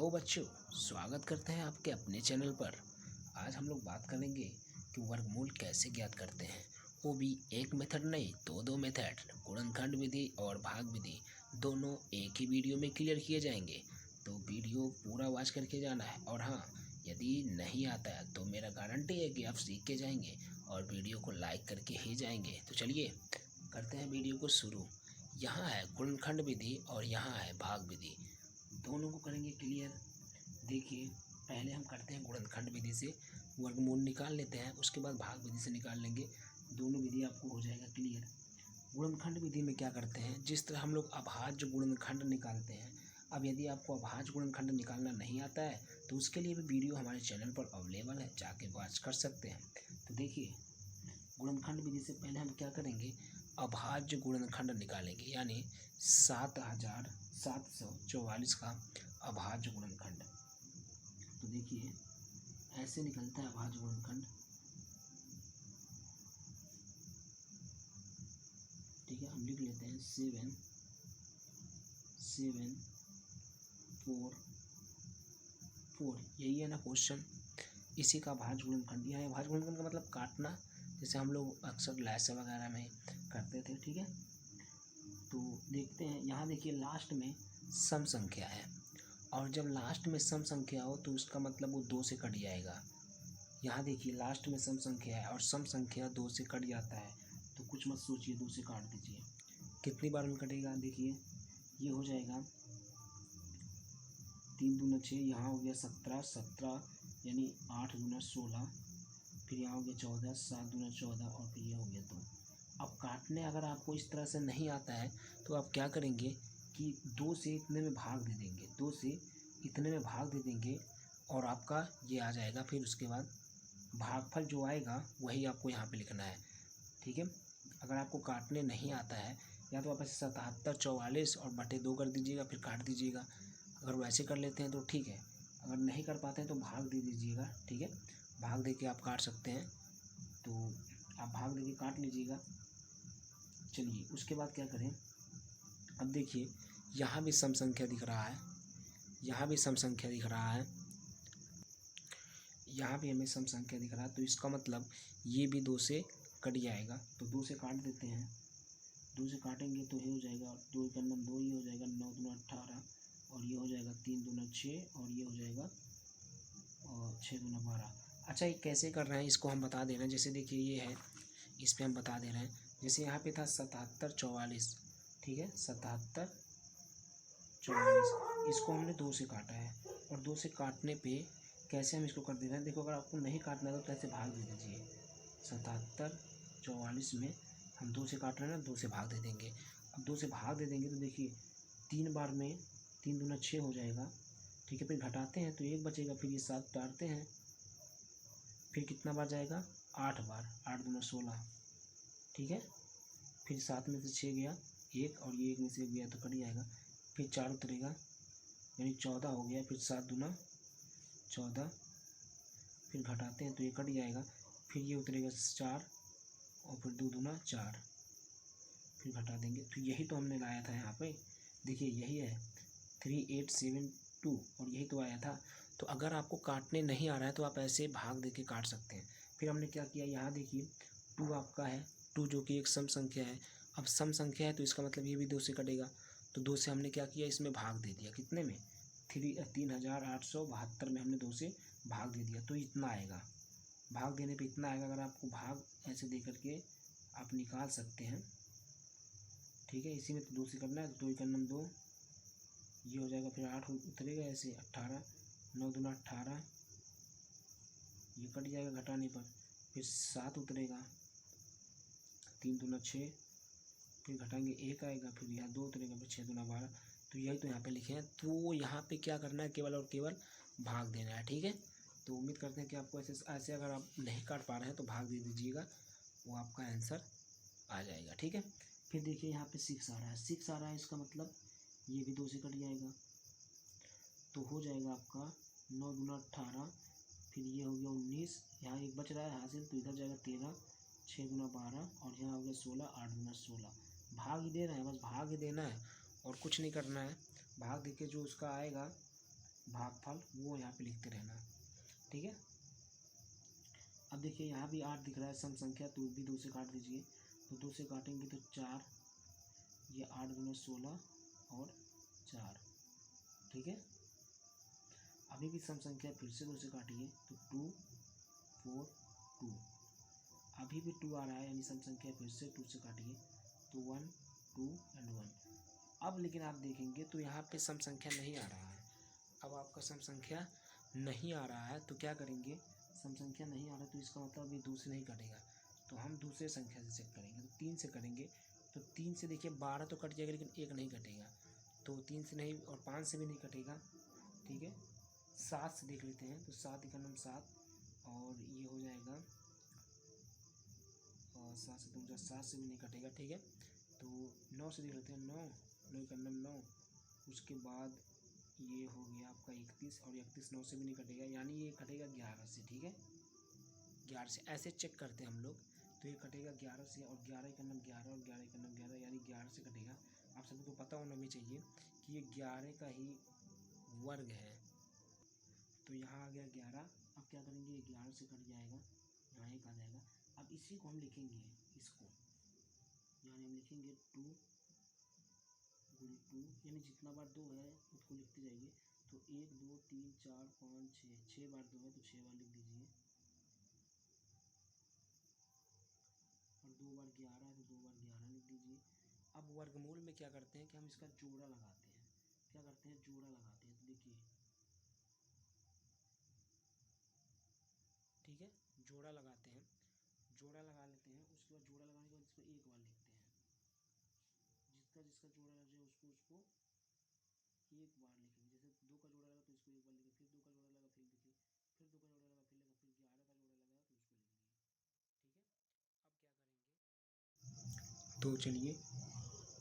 Hello बच्चों, स्वागत करते हैं आपके अपने चैनल पर। आज हम लोग बात करेंगे कि वर्गमूल कैसे ज्ञात करते हैं, वो भी एक मेथड नहीं, दो मेथड, गुणनखंड विधि और भाग विधि, दोनों एक ही वीडियो में क्लियर किए जाएंगे। तो वीडियो पूरा वॉच करके जाना है। और हाँ, यदि नहीं आता है तो मेरा गारंटी है कि आप सीख के जाएंगे और वीडियो को लाइक करके ही जाएंगे। तो चलिए करते हैं वीडियो को शुरू। यहाँ है गुणनखंड विधि और यहाँ है भाग विधि, दोनों को करेंगे क्लियर। देखिए, पहले हम करते हैं गुणनखंड विधि से वर्गमूल निकाल लेते हैं, उसके बाद भाग विधि से निकाल लेंगे। दोनों विधि आपको हो जाएगा क्लियर। गुणनखंड विधि में क्या करते हैं, जिस तरह हम लोग अभाज्य गुणनखंड निकालते हैं। अब यदि आपको अभाज्य गुणनखंड निकालना नहीं आता है तो उसके लिए भी वीडियो हमारे चैनल पर अवेलेबल है, जाके वॉच कर सकते हैं। तो देखिए, गुणनखंड विधि से पहले हम क्या करेंगे, अभाज्य गुणनखंड निकालेंगे, यानी 7744 का अभाज्य गुणनखंड। तो देखिए ऐसे निकलता है अभाज्य गुणनखंड। ठीक है, हम लिख लेते हैं 7744। यही है ना क्वेश्चन, इसी का अभाज्य गुणनखंड। यह अभाज्य गुणनखंड का मतलब काटना, जैसे हम लोग अक्सर लैस वगैरह में करते थे। ठीक है, तो देखते हैं। यहाँ देखिए लास्ट में सम संख्या है, और जब लास्ट में सम संख्या हो तो उसका मतलब वो 2 से कट जाएगा। यहाँ देखिए लास्ट में सम संख्या है और सम संख्या 2 से कट जाता है, तो कुछ मत सोचिए, 2 से काट दीजिए। कितनी बार में कटेगा, देखिए ये हो जाएगा 3 दूना 6, यहाँ हो गया 17 यानी 8 दूना 16, फिर यहाँ हो गया 14, 7 दूना 14 और फिर ये हो गया 2। अब काटने अगर आपको इस तरह से नहीं आता है तो आप क्या करेंगे कि 2 से इतने में भाग दे देंगे, 2 से इतने में भाग दे देंगे और आपका ये आ जाएगा। फिर उसके बाद भागफल जो आएगा वही आपको यहाँ पे लिखना है। ठीक है, अगर आपको काटने नहीं आता है या तो आप ऐसे 7744 और बटे 2 कर दीजिएगा, फिर काट दीजिएगा। अगर वैसे कर लेते हैं तो ठीक है, अगर नहीं कर पाते हैं तो भाग दे दीजिएगा। ठीक है, भाग दे के आप काट सकते हैं, तो आप भाग दे के काट लीजिएगा। चलिए उसके बाद क्या करें, अब देखिए यहाँ भी सम संख्या दिख रहा है, यहाँ भी सम संख्या दिख रहा है, यहाँ भी हमें सम संख्या दिख रहा है, तो इसका मतलब ये भी 2 से कट जाएगा। तो 2 से काट देते हैं, 2 से काटेंगे तो ये हो जाएगा 2 का 2, ये हो जाएगा 9 दूना 18, और ये हो जाएगा 3 दूना 6, और ये हो जाएगा और 6 दूना 12। अच्छा, ये कैसे कर रहे हैं इसको हम बता दे रहे हैं। जैसे देखिए ये है, इस पर हम बता दे रहे हैं। जैसे यहाँ पे था 7744, ठीक है, 7744, इसको हमने 2 से काटा है, और 2 से काटने पे कैसे हम इसको कर दे रहे हैं। देखो, अगर आपको नहीं काटना है तो कैसे भाग दे दीजिए। 7744 में हम 2 से काट रहे हैं ना, 2 से भाग दे देंगे। अब 2 से भाग दे देंगे तो देखिए 3 बार में 3 दूना 6 हो जाएगा। ठीक है, फिर घटाते हैं तो 1 बचेगा, फिर ये 7 उतारते हैं, फिर कितना बार जाएगा, 8 बार, 8 दूना 16। ठीक है, फिर 7 में से 6 गया 1, और ये 1 में से 1 गया तो कट जाएगा, फिर 4 उतरेगा यानी 14 हो गया, फिर 7 दूना 14, फिर घटाते हैं तो ये कट जाएगा, फिर ये उतरेगा 4, और फिर 2 दूना 4, फिर घटा देंगे। तो यही तो हमने लाया था यहाँ पे, देखिए यही है 3872, और यही तो आया था। तो अगर आपको काटने नहीं आ रहा है तो आप ऐसे भाग दे के काट सकते हैं। फिर हमने क्या किया, यहाँ देखिए 2 आपका है, 2 जो कि एक सम संख्या है। अब सम संख्या है तो इसका मतलब ये भी 2 से कटेगा, तो 2 से हमने क्या किया, इसमें भाग दे दिया। कितने में, 3872 में हमने 2 से भाग दे दिया, तो इतना आएगा। भाग देने पे इतना आएगा। अगर आपको भाग ऐसे दे करके आप निकाल सकते हैं। ठीक है, इसी में तो 2 से करना है, तो 2 का 2, ये हो जाएगा, फिर 8 उतरेगा ऐसे 18, 9 दूना 18, ये कट जाएगा घटाने पर, फिर 7 उतरेगा, 3 दूना 6, फिर घटाएंगे 1 आएगा, फिर यहाँ 2 उतरेगा, फिर 6 दूना 12। तो यही तो यहाँ पे लिखे हैं। तो यहाँ पे क्या करना है, केवल और केवल भाग देना है। ठीक है, तो उम्मीद करते हैं कि आपको ऐसे अगर आप नहीं काट पा रहे हैं तो भाग दे दीजिएगा, वो आपका आंसर आ जाएगा। ठीक है, फिर देखिए यहाँ पे 6 आ रहा है, 6 आ रहा है, इसका मतलब ये भी 2 से कट जाएगा, तो हो जाएगा आपका 9 दूना 18, फिर ये हो गया 19, यहाँ 1 बच रहा है हासिल, तो इधर जाएगा 13, 6 दूना 12, और यहाँ हो गया 16, 8 दूना 16। भाग ही दे रहे हैं, बस भाग ही देना है और कुछ नहीं करना है। भाग दे के जो उसका आएगा भागफल वो यहाँ पे लिखते रहना, ठीक है। अब देखिए यहाँ भी 8 दिख रहा है सम संख्या, तो भी 2 से काट दीजिए। तो 2 से काटेंगे तो 4, ये 8 दूना 16 और 4, ठीक है। अभी भी सम संख्या, फिर से 2 से काटिए तो 2 4 2, अभी भी 2 आ रहा है, यानी सम संख्या फिर से 2 से काटिए तो 1 2 एंड 1। अब लेकिन आप देखेंगे तो यहाँ पे सम संख्या नहीं आ रहा है। अब आपका सम संख्या नहीं आ रहा है तो क्या करेंगे, सम संख्या नहीं आ रहा है तो इसका मतलब अभी 2 से नहीं कटेगा, तो हम दूसरे संख्या से चेक करेंगे। तो 3 से करेंगे तो 3 से देखिए 12 तो कट जाएगा, लेकिन 1 नहीं कटेगा, तो 3 से नहीं और 5 से भी नहीं कटेगा, ठीक है। 7 से देख लेते हैं, तो 7 का नाम 7 और ये हो जाएगा, और 7 से 2 7 से भी नहीं कटेगा, ठीक है। तो 9 से देख लेते हैं, 9 का नाम 9, उसके बाद ये हो गया आपका 31 और 31 9 से भी नहीं कटेगा, यानी ये कटेगा 11 से, ठीक है। 11 से ऐसे चेक करते हैं हम लोग, तो ये कटेगा 11 से, और 11 का नाम 11 और 11 का नाम 11, यानी 11 से कटेगा। आप सभी को पता होना भी चाहिए कि ये 11 का ही वर्ग है, तो यहाँ आ गया 11। अब क्या करेंगे, ये 11 से कट जाएगा, यहाँ 1 आ जाएगा। अब इसी को हम लिखेंगे, इसको यानी हम लिखेंगे 2 गुणे 2, यानी जितना बार 2 है उसको लिखते जाइए। तो 1 2 3 4 5 6, 6 बार 2 है तो 6 बार लिख दीजिए, और 2 बार 11 है तो 2 बार 11 लिख दीजिए। अब वर्गमूल में क्या करते हैं कि हम इसका जोड़ा लगाते हैं, क्या करते हैं, जोड़ा लगाते हैं। तो देखिए, ठीक है, जोड़ा लगाते हैं, जोड़ा लगा लेते हैं। उसके बाद जोड़ा लगाने के बाद इसको एक बार लिखते हैं, जिसका जिसका जोड़ा लग जाए उसको उसको एक बार लिखेंगे। जैसे 2 का जोड़ा लगा तो इसको एक बार लिखे, फिर 2 का जोड़ा लगा फिर लिखे, फिर 2 का जोड़ा लगा फिर लिखा, फिर 11 का जोड़ा लगा तो उसको लिख दिए, ठीक है। अब क्या करेंगे, तो चलिए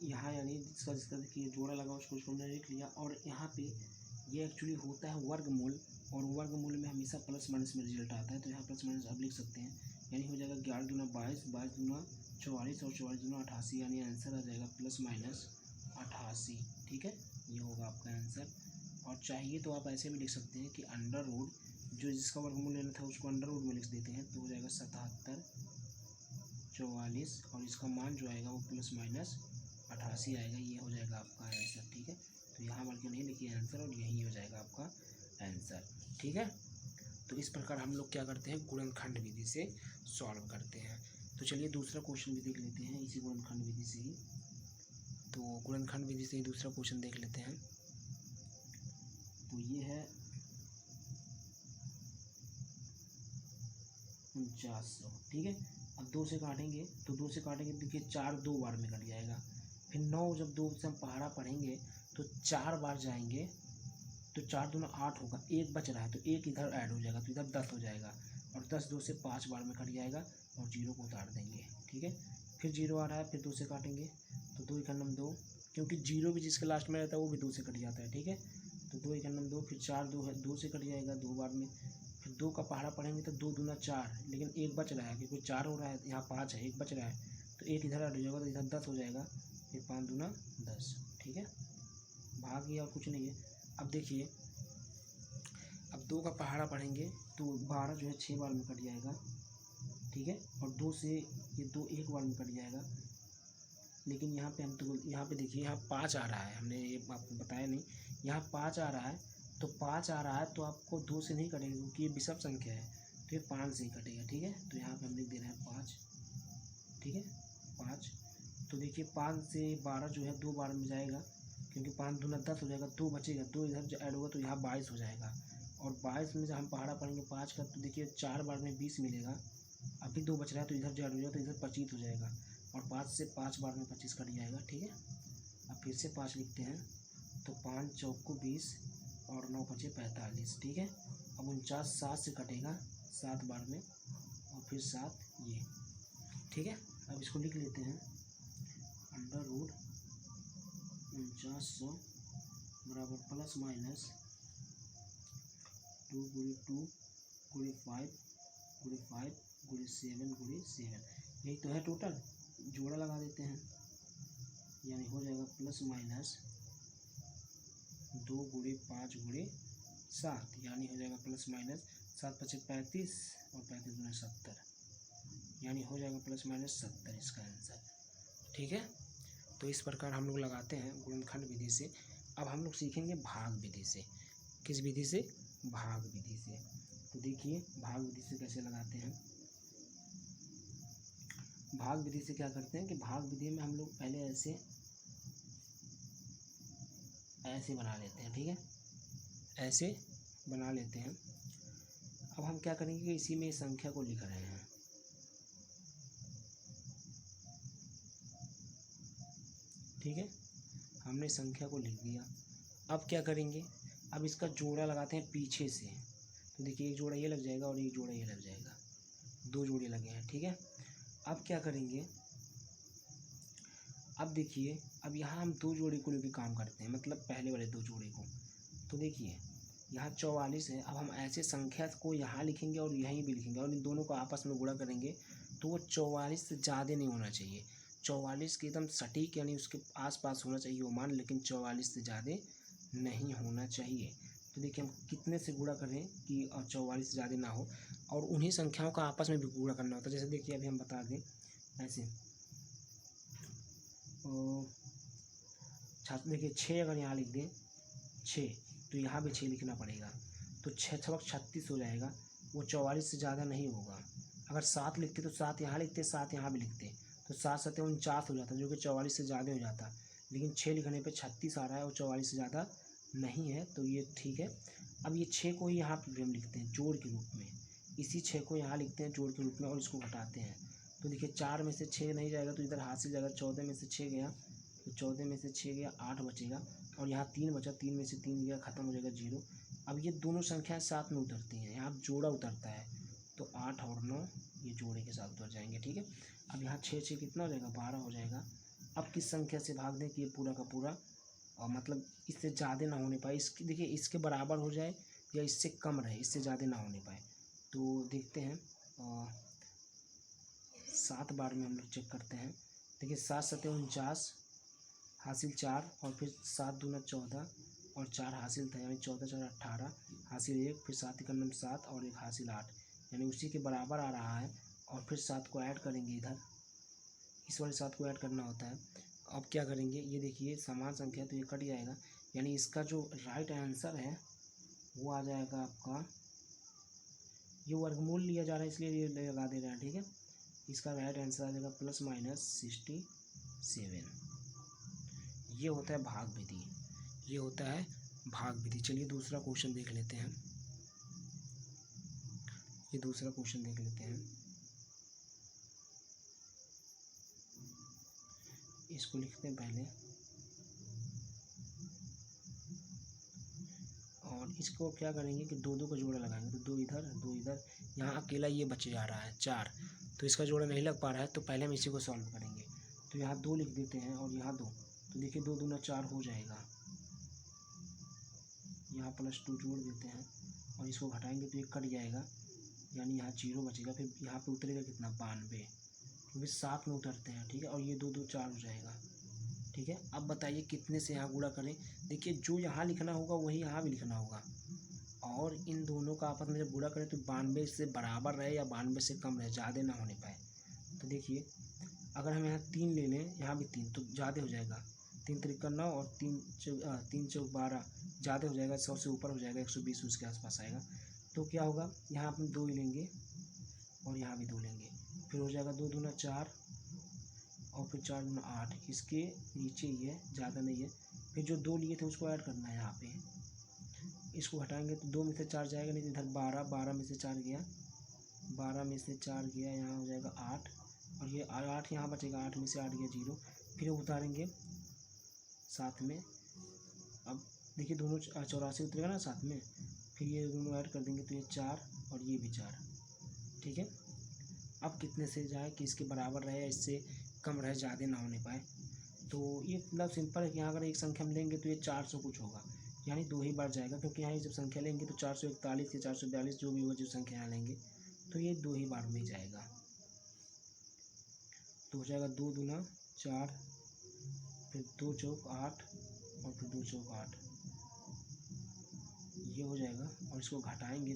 यहाँ यानी जिसका जिसका देखिए जोड़ा लगा उसको उसको हमने लिख लिया। और यहाँ पे ये एक्चुअली होता है वर्गमूल, और वर्गमूल में हमेशा प्लस माइनस में रिजल्ट आता है, तो यहाँ प्लस माइनस अब लिख सकते हैं, यानी हो जाएगा 11 दूना 22, 22 दूना 44 और 44 दूना 88, यानी आंसर आ जाएगा प्लस माइनस 88, ठीक है। ये होगा आपका आंसर। और चाहिए तो आप ऐसे भी लिख सकते हैं कि अंडर रूट, जो जिसका वर्गमूल लेना था उसको अंडर रूट में लिख देते हैं, तो हो जाएगा 77 44, और इसका मान जो आएगा वो प्लस माइनस 88 आएगा, ये हो जाएगा आपका आंसर, ठीक है। तो यहाँ बल्कि नहीं लिखिए आंसर, और यही हो जाएगा आपका आंसर, ठीक है। तो इस प्रकार हम लोग क्या करते हैं, गुणनखंड विधि से सॉल्व करते हैं। तो चलिए दूसरा क्वेश्चन भी देख लेते हैं इसी गुणनखंड विधि से ही। तो गुणनखंड विधि से ही दूसरा क्वेश्चन देख लेते हैं। तो ये है 4900, ठीक है। अब 2 से काटेंगे तो 2 से काटेंगे देखिए 4 2 बार में कट जाएगा, फिर 9 जब 2 से हम पहाड़ा पढ़ेंगे तो 4 बार जाएंगे, तो 4 दूना 8 होगा, 1 बच रहा है तो 1 इधर ऐड हो जाएगा तो इधर 10 हो जाएगा, और 10 2 से 5 बार में कट जाएगा, और 0 को उतार देंगे, ठीक है। फिर 0 आ रहा है, फिर 2 से काटेंगे तो 2 का नाम 2, क्योंकि 0 भी जिसके लास्ट में रहता है वो भी 2 से कट जाता है, ठीक है। तो 2 का नाम 2, फिर 4 2 है, 2 से कट जाएगा 2 बार में, फिर 2 का पहाड़ा पढ़ेंगे तो 2 दूना 4, लेकिन 1 बच रहा है क्योंकि 4 हो रहा है, यहाँ 5 है, 1 बच रहा है तो 1 इधर ऐड हो जाएगा तो इधर 10 हो जाएगा, फिर 5 दूना 10, ठीक है। भाग गया और कुछ नहीं है। अब देखिए, अब 2 का पहाड़ा पढ़ेंगे तो 12 जो है 6 बार में कट जाएगा, ठीक है। और 2 से ये 2 1 बार में कट जाएगा, लेकिन यहाँ पे हम तो यहाँ पे देखिए यहाँ 5 आ रहा है, हमने ये आपको बताया नहीं, यहाँ 5 आ रहा है, तो 5 आ रहा है तो आपको 2 से नहीं कटेगा क्योंकि ये विषम संख्या है, तो ये 5 से ही कटेगा, ठीक है। तो यहाँ पे हम लिख दे रहे हैं 5, ठीक है 5। तो देखिए 5 से 12 जो है 2 बार में जाएगा, क्योंकि 5 दूना 10 हो जाएगा, 2 बचेगा, 2 इधर जो ऐड होगा तो यहाँ 22 हो जाएगा, और 22 में से हम पहाड़ा पढ़ेंगे 5 का, तो देखिए 4 बार में 20 मिलेगा, अभी 2 बच रहा है तो इधर जो ऐड हो जाएगा तो इधर 25 हो जाएगा, और 5 से 5 बार में 25 कट जाएगा, ठीक है। अब फिर से 5 लिखते हैं, तो 5 चौको 20 और 9 बचे 45, ठीक है। अब 49 7 से कटेगा 7 बार में, और फिर 7 ये, ठीक है। अब इसको लिख लेते हैं, अंडर रूट 4900 बराबर प्लस माइनस 2 गुणे 2 गुणे 5 गुणे 5 गुणे 7 गुणे 7, यही तो है टोटल। जोड़ा लगा देते हैं, यानी हो जाएगा प्लस माइनस 2 गुणे 5 गुणे 7, यानी हो जाएगा प्लस माइनस 7×5 = 35 और 35×2 = 70, यानी हो जाएगा प्लस माइनस 70 इसका आंसर। ठीक है, तो इस प्रकार हम लोग लगाते हैं गुणनखंड विधि से। अब हम लोग सीखेंगे भाग विधि से। किस विधि से? भाग विधि से। तो देखिए भाग विधि से कैसे लगाते हैं। भाग विधि से क्या करते हैं कि भाग विधि में हम लोग पहले ऐसे बना लेते हैं। ठीक है, ऐसे बना लेते हैं। अब हम क्या करेंगे कि इसी में संख्या को लिख रहे हैं। ठीक है, हमने संख्या को लिख दिया। अब क्या करेंगे, अब इसका जोड़ा लगाते हैं पीछे से। तो देखिए एक जोड़ा ये लग जाएगा और एक जोड़ा ये लग जाएगा, 2 जोड़े लगे हैं। ठीक है, अब क्या करेंगे, अब देखिए अब यहाँ हम 2 जोड़े को लेकर काम करते हैं, मतलब पहले वाले 2 जोड़े को। तो देखिए यहाँ 44 है। अब हम ऐसे संख्या को यहाँ लिखेंगे और यहीं भी लिखेंगे और इन दोनों को आपस में गुणा करेंगे तो वो 44 से ज़्यादा नहीं होना चाहिए। 44 के एकदम सटीक यानी उसके आसपास होना चाहिए वो मान, लेकिन 44 से ज़्यादा नहीं होना चाहिए। तो देखिए हम कितने से गुणा करें कि 44 से ज़्यादा ना हो, और उन्हीं संख्याओं का आपस में भी गुणा करना होता है। जैसे देखिए अभी हम बता दें ऐसे, छात्र देखिए 6 अगर यहाँ लिख दें 6, तो यहाँ भी 6 लिखना पड़ेगा। तो 6×6 = 36 हो जाएगा, वो 44 से ज़्यादा नहीं होगा। अगर 7 लिखते तो 7 यहाँ लिखते, 7 यहाँ भी लिखते, तो 7×7 = 49 हो जाता, जो कि 44 से ज़्यादा हो जाता। लेकिन 6 लिखने पे 36 आ रहा है और 44 से ज़्यादा नहीं है, तो ये ठीक है। अब ये 6 को ही यहाँ पर हम लिखते हैं जोड़ के रूप में, इसी 6 को यहाँ लिखते हैं जोड़ के रूप में और इसको घटाते हैं। तो देखिए 4 में से 6 नहीं जाएगा तो इधर हासिल जाएगा, 14 में से 6 गया तो 14 में से 6 गया 8 बचेगा, और यहाँ 3 बचा, 3 में से 3 गया खत्म हो जाएगा 0। अब ये दोनों संख्याएं साथ में उतरती हैं, यहाँ जोड़ा उतरता है, तो 8 और 9 ये जोड़े के साथ उतर जाएंगे। ठीक है, अब यहाँ 6 कितना हो जाएगा 12 हो जाएगा। अब किस संख्या से भाग दें कि ये पूरा का पूरा और मतलब इससे ज़्यादा ना होने पाए, इसकी देखिए इसके बराबर हो जाए या इससे कम रहे, इससे ज़्यादा ना होने पाए। तो देखते हैं 7 बार में हम लोग चेक करते हैं। देखिए 7×7 = 49, हासिल 4 और फिर 7×2 = 14 और 4 हासिल था, यानी 14×4 = 18, हासिल 1, फिर 7×1 = 7 और 1 हासिल 8, यानी उसी के बराबर आ रहा है। और फिर 7 को ऐड करेंगे, इधर इस वाले 7 को ऐड करना होता है। अब क्या करेंगे, ये देखिए समान संख्या तो ये कट जाएगा, यानी इसका जो राइट आंसर है वो आ जाएगा आपका, ये वर्गमूल लिया जा रहा है इसलिए ये लगा दे रहे हैं। ठीक है, इसका राइट आंसर आ जाएगा +/- 67। ये होता है भाग विधि, ये होता है भाग विधि। चलिए दूसरा क्वेश्चन देख लेते हैं, ये दूसरा क्वेश्चन देख लेते हैं। इसको लिखते हैं पहले, और इसको क्या करेंगे कि 2 का जोड़ा लगाएंगे, तो 2 इधर 2 इधर, यहाँ अकेला ये बचे जा रहा है 4, तो इसका जोड़ा नहीं लग पा रहा है, तो पहले हम इसी को सॉल्व करेंगे। तो यहाँ 2 लिख देते हैं और यहाँ 2, तो देखिए 2×2 = 4 हो जाएगा। यहाँ +2 जोड़ देते हैं और इसको घटाएंगे तो ये कट जाएगा, यानी यहाँ 0 बचेगा। फिर यहाँ पे उतरेगा कितना 92, क्योंकि 7 में उतरते हैं। ठीक है, और ये 2×2 = 4 हो जाएगा। ठीक है, अब बताइए कितने से यहाँ गुणा करें। देखिए जो यहाँ लिखना होगा वही यहाँ भी लिखना होगा, और इन दोनों का आपस में जब गुणा करें तो 92 से बराबर रहे या 92 से कम रहे, ज़्यादा ना होने पाए। तो देखिए अगर हम यहाँ 3 ले लें, यहाँ भी 3, तो ज़्यादा हो जाएगा, 3×3 = 9 और 3×4 = 12, ज़्यादा हो जाएगा, 100 से ऊपर हो जाएगा, 120 उसके आसपास आएगा। तो क्या होगा, यहाँ अपन 2 ही लेंगे और यहाँ भी 2 लेंगे, फिर हो जाएगा 2×2 = 4 और फिर 4×2 = 8, इसके नीचे ही है, ज़्यादा नहीं है। फिर जो 2 लिए थे उसको ऐड करना है यहाँ पे, इसको हटाएंगे तो 2 में से 4 जाएगा, नहीं तो इधर 12, 12 में से 4 गया, 12 में से 4 गया, यहाँ हो जाएगा 8, और ये 8 यहाँ बचेगा, 8 में से 8 गया 0, फिर उतारेंगे साथ में। अब देखिए दोनों 84 उतरेगा ना साथ में, फिर ये दोनों ऐड कर देंगे तो ये 4 और ये भी 4। ठीक है, अब कितने से जाए कि इसके बराबर रहे, इससे कम रहे, ज़्यादा ना होने पाए। तो ये मतलब सिंपल है कि यहाँ अगर एक संख्या हम लेंगे तो ये 400 कुछ होगा, यानी 2 ही बार जाएगा, क्योंकि यहाँ जब संख्या लेंगे तो 441 या 442 जो भी होगा, जो संख्या यहाँ लेंगे तो ये 2 ही बार में जाएगा। तो हो जाएगा 2×2 = 4, फिर 2×4 = 8 और फिर 2×4 = 8, ये हो जाएगा और इसको घटाएंगे